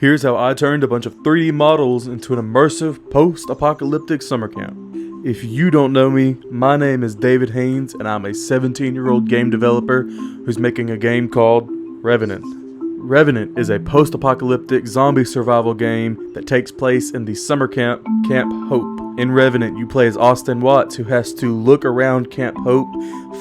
Here's how I turned a bunch of 3D models into an immersive post-apocalyptic summer camp. If you don't know me, my name is David Haynes and I'm a 17-year-old game developer who's making a game called Revenant. Revenant is a post-apocalyptic zombie survival game that takes place in the summer camp, Camp Hope. In Revenant, you play as Austin Watts, who has to look around Camp Hope,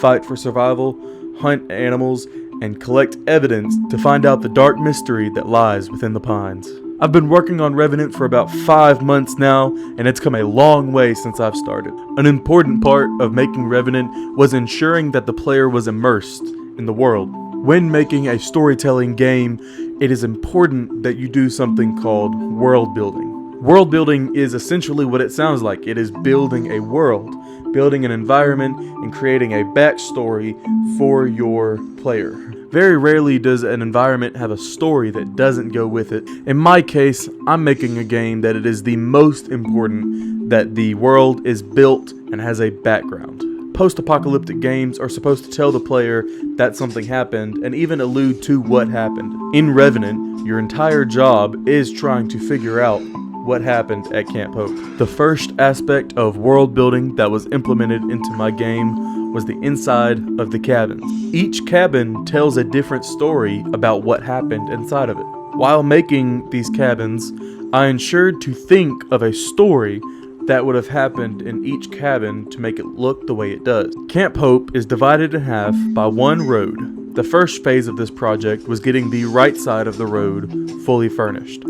fight for survival, hunt animals, and collect evidence to find out the dark mystery that lies within the pines. I've been working on Revenant for about 5 months now, and it's come a long way since I've started. An important part of making Revenant was ensuring that the player was immersed in the world. When making a storytelling game, it is important that you do something called world building. World building is essentially what it sounds like. It is building a world, building an environment, and creating a backstory for your player. Very rarely does an environment have a story that doesn't go with it. In my case, I'm making a game that it is the most important that the world is built and has a background. Post-apocalyptic games are supposed to tell the player that something happened and even allude to what happened. In Revenant, your entire job is trying to figure out what happened at Camp Hope. The first aspect of world building that was implemented into my game was the inside of the cabins. Each cabin tells a different story about what happened inside of it. While making these cabins, I ensured to think of a story that would have happened in each cabin to make it look the way it does. Camp Hope is divided in half by one road. The first phase of this project was getting the right side of the road fully furnished.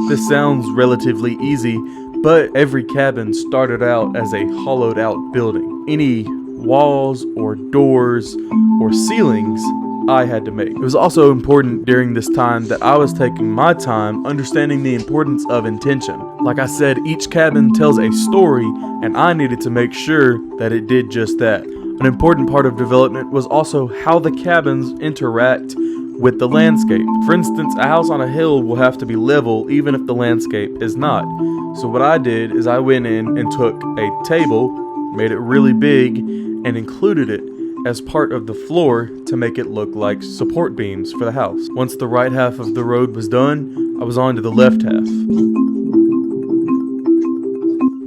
This sounds relatively easy, but every cabin started out as a hollowed out building. Any walls or doors or ceilings I had to make. It was also important during this time that I was taking my time understanding the importance of intention. Like I said, each cabin tells a story and I needed to make sure that it did just that. An important part of development was also how the cabins interact with the landscape. For instance, a house on a hill will have to be level even if the landscape is not. So what I did is I went in and took a table, made it really big, and included it as part of the floor to make it look like support beams for the house. Once the right half of the road was done, I was on to the left half.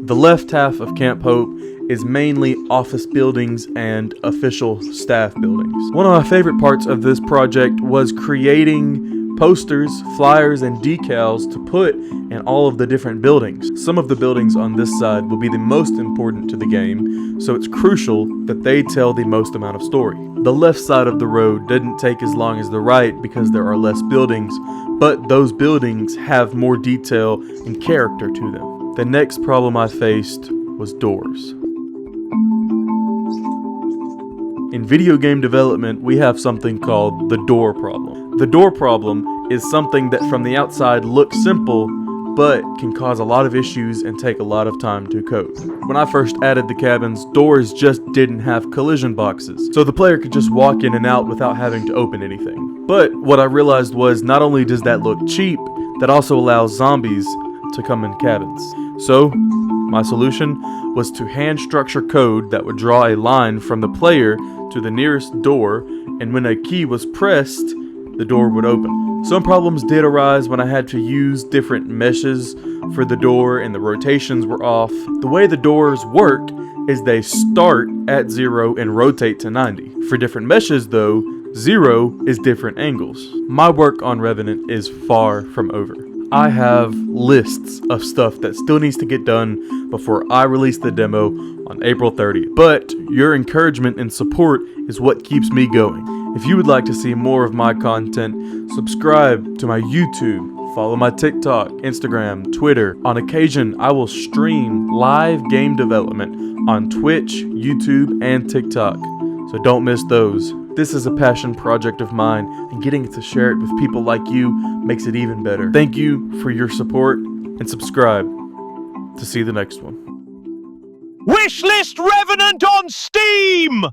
The left half of Camp Hope is mainly office buildings and official staff buildings. One of my favorite parts of this project was creating posters, flyers, and decals to put in all of the different buildings. Some of the buildings on this side will be the most important to the game, so it's crucial that they tell the most amount of story. The left side of the road didn't take as long as the right because there are less buildings, but those buildings have more detail and character to them. The next problem I faced was doors. In video game development, we have something called the door problem. The door problem is something that from the outside looks simple, but can cause a lot of issues and take a lot of time to code. When I first added the cabins, doors just didn't have collision boxes, so the player could just walk in and out without having to open anything. But what I realized was not only does that look cheap, that also allows zombies to come in cabins. So, my solution was to hand structure code that would draw a line from the player to the nearest door, and when a key was pressed, the door would open. Some problems did arise when I had to use different meshes for the door and the rotations were off. The way the doors work is they start at 0 and rotate to 90. For different meshes though, 0 is different angles. My work on Revenant is far from over. I have lists of stuff that still needs to get done before I release the demo on April 30th. But your encouragement and support is what keeps me going. If you would like to see more of my content, subscribe to my YouTube, follow my TikTok, Instagram, Twitter. On occasion, I will stream live game development on Twitch, YouTube, and TikTok. So don't miss those. This is a passion project of mine, and getting to share it with people like you makes it even better. Thank you for your support, and subscribe to see the next one. Wishlist Revenant on Steam!